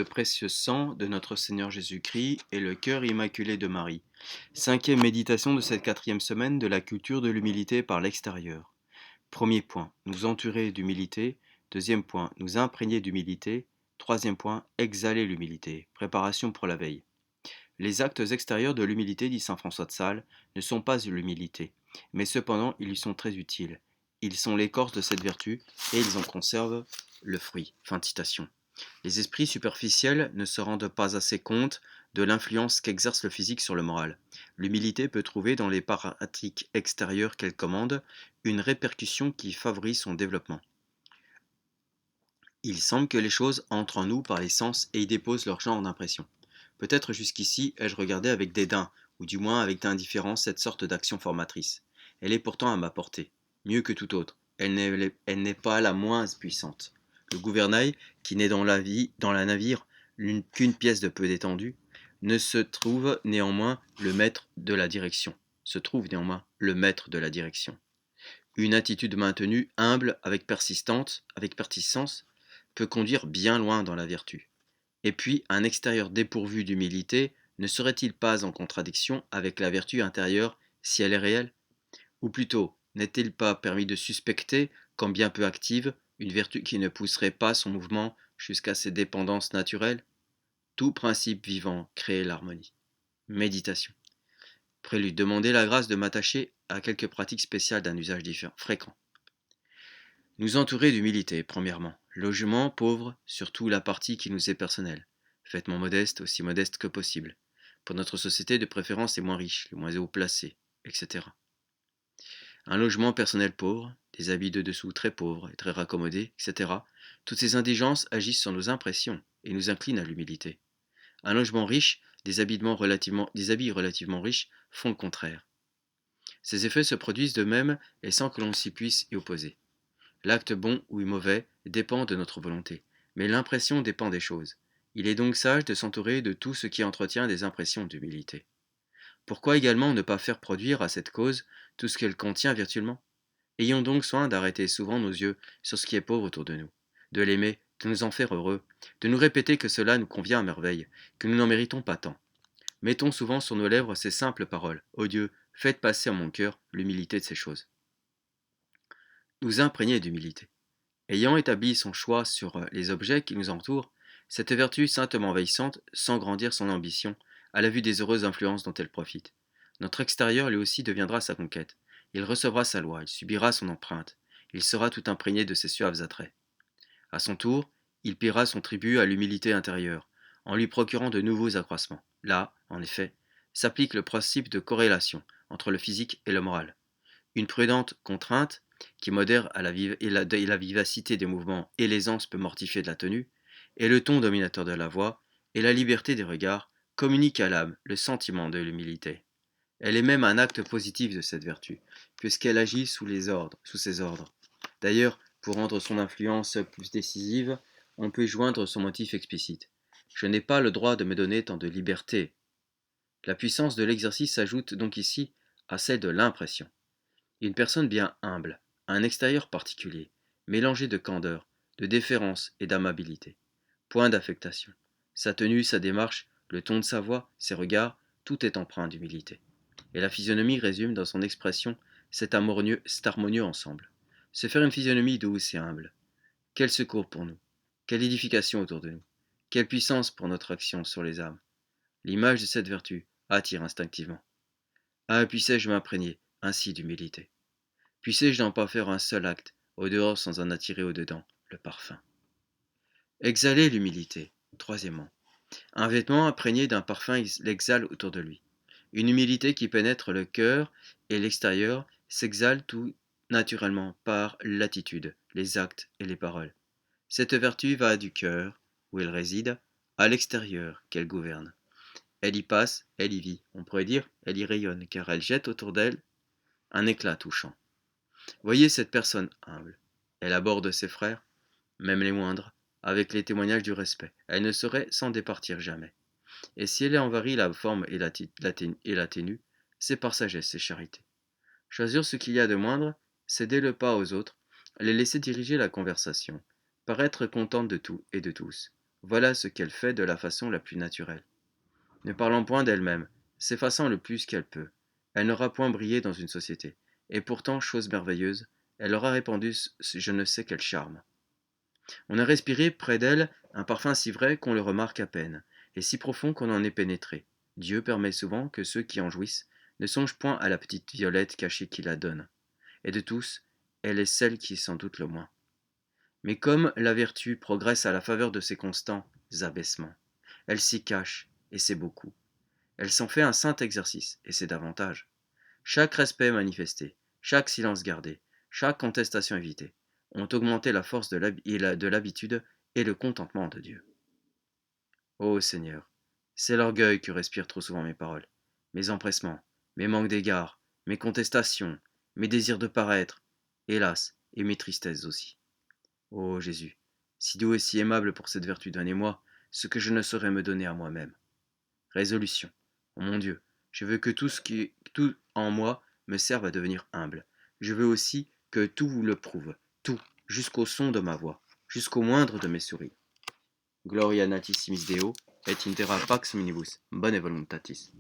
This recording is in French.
précieux sang de notre Seigneur Jésus-Christ et le cœur immaculé de Marie. Cinquième méditation de cette quatrième semaine de la culture de l'humilité par l'extérieur. Premier point, nous entourer d'humilité. Deuxième point, nous imprégner d'humilité. Troisième point, exhaler l'humilité. Préparation pour la veille. Les actes extérieurs de l'humilité, dit saint François de Sales, ne sont pas l'humilité, mais cependant ils lui sont très utiles. Ils sont l'écorce de cette vertu et ils en conservent le fruit. Fin de citation. Les esprits superficiels ne se rendent pas assez compte de l'influence qu'exerce le physique sur le moral. L'humilité peut trouver dans les pratiques extérieures qu'elle commande une répercussion qui favorise son développement. Il semble que les choses entrent en nous par les sens et y déposent leur genre d'impression. Peut-être jusqu'ici ai-je regardé avec dédain, ou du moins avec indifférence, cette sorte d'action formatrice. Elle est pourtant à ma portée, mieux que toute autre. Elle n'est pas la moins puissante. Le gouvernail, qui n'est dans la navire qu'une pièce de peu d'étendue, ne se trouve néanmoins le maître de la direction. Se trouve néanmoins le maître de la direction. Une attitude maintenue, humble, avec persistance, peut conduire bien loin dans la vertu. Et puis, un extérieur dépourvu d'humilité ne serait-il pas en contradiction avec la vertu intérieure si elle est réelle? Ou plutôt, n'est-il pas permis de suspecter, quand bien peu active, une vertu qui ne pousserait pas son mouvement jusqu'à ses dépendances naturelles? Tout principe vivant crée l'harmonie. Méditation. Prélude. Demander la grâce de m'attacher à quelques pratiques spéciales d'un usage fréquent. Nous entourer d'humilité, premièrement. Logement pauvre, surtout la partie qui nous est personnelle. Vêtements modestes, aussi modestes que possible. Pour notre société, de préférence les moins riches, les moins haut placés, etc. Un logement personnel pauvre, des habits de dessous très pauvres et très raccommodés, etc. Toutes ces indigences agissent sur nos impressions et nous inclinent à l'humilité. Un logement riche, des habits relativement riches font le contraire. Ces effets se produisent de même et sans que l'on s'y puisse y opposer. L'acte bon ou mauvais dépend de notre volonté, mais l'impression dépend des choses. Il est donc sage de s'entourer de tout ce qui entretient des impressions d'humilité. Pourquoi également ne pas faire produire à cette cause tout ce qu'elle contient virtuellement? Ayons donc soin d'arrêter souvent nos yeux sur ce qui est pauvre autour de nous, de l'aimer, de nous en faire heureux, de nous répéter que cela nous convient à merveille, que nous n'en méritons pas tant. Mettons souvent sur nos lèvres ces simples paroles. Ô Dieu, faites passer en mon cœur l'humilité de ces choses. Nous imprégner d'humilité. Ayant établi son choix sur les objets qui nous entourent, cette vertu saintement envahissante, sans grandir son ambition, à la vue des heureuses influences dont elle profite. Notre extérieur lui aussi deviendra sa conquête. Il recevra sa loi, il subira son empreinte, il sera tout imprégné de ses suaves attraits. À son tour, il paiera son tribut à l'humilité intérieure, en lui procurant de nouveaux accroissements. Là, en effet, s'applique le principe de corrélation entre le physique et le moral. Une prudente contrainte, qui modère la vivacité des mouvements et l'aisance peut mortifier de la tenue, et le ton dominateur de la voix, et la liberté des regards, communiquent à l'âme le sentiment de l'humilité. Elle est même un acte positif de cette vertu, puisqu'elle agit sous ses ordres. D'ailleurs, pour rendre son influence plus décisive, on peut y joindre son motif explicite. Je n'ai pas le droit de me donner tant de liberté. La puissance de l'exercice s'ajoute donc ici à celle de l'impression. Une personne bien humble, un extérieur particulier, mélangé de candeur, de déférence et d'amabilité. Point d'affectation. Sa tenue, sa démarche, le ton de sa voix, ses regards, tout est empreint d'humilité. Et la physionomie résume dans son expression cet harmonieux ensemble. Se faire une physionomie douce et humble. Quel secours pour nous, quelle édification autour de nous, quelle puissance pour notre action sur les âmes. L'image de cette vertu attire instinctivement. Ah, puissais-je m'imprégner ainsi d'humilité. Puissais-je n'en pas faire un seul acte, au dehors sans en attirer au dedans le parfum. Exhaler l'humilité. Troisièmement. Un vêtement imprégné d'un parfum l'exhale autour de lui. Une humilité qui pénètre le cœur et l'extérieur s'exhale tout naturellement par l'attitude, les actes et les paroles. Cette vertu va du cœur, où elle réside, à l'extérieur qu'elle gouverne. Elle y passe, elle y vit, on pourrait dire, elle y rayonne, car elle jette autour d'elle un éclat touchant. Voyez cette personne humble. Elle aborde ses frères, même les moindres, avec les témoignages du respect. Elle ne saurait s'en départir jamais. Et si elle en varie la forme et la ténue, c'est par sagesse et charité. Choisir ce qu'il y a de moindre, céder le pas aux autres, les laisser diriger la conversation, paraître contente de tout et de tous. Voilà ce qu'elle fait de la façon la plus naturelle. Ne parlant point d'elle-même, s'effaçant le plus qu'elle peut, elle n'aura point brillé dans une société, et pourtant, chose merveilleuse, elle aura répandu je ne sais quel charme. On a respiré près d'elle un parfum si vrai qu'on le remarque à peine, et si profond qu'on en est pénétré. Dieu permet souvent que ceux qui en jouissent ne songent point à la petite violette cachée qui la donne, et de tous, elle est celle qui est sans doute le moins. Mais comme la vertu progresse à la faveur de ses constants abaissements, elle s'y cache, et c'est beaucoup. Elle s'en fait un saint exercice, et c'est davantage. Chaque respect manifesté, chaque silence gardé, chaque contestation évitée, ont augmenté la force de l'habitude et le contentement de Dieu. Ô Seigneur, c'est l'orgueil que respirent trop souvent mes paroles, mes empressements, mes manques d'égard, mes contestations, mes désirs de paraître, hélas, et mes tristesses aussi. Ô Jésus, si doux et si aimable pour cette vertu, donnez-moi ce que je ne saurais me donner à moi-même. Résolution. Oh mon Dieu, je veux que tout en moi me serve à devenir humble. Je veux aussi que tout vous le prouve, tout, jusqu'au son de ma voix, jusqu'au moindre de mes sourires. Gloria natissimis Deo, et intera pax minibus, bone voluntatis.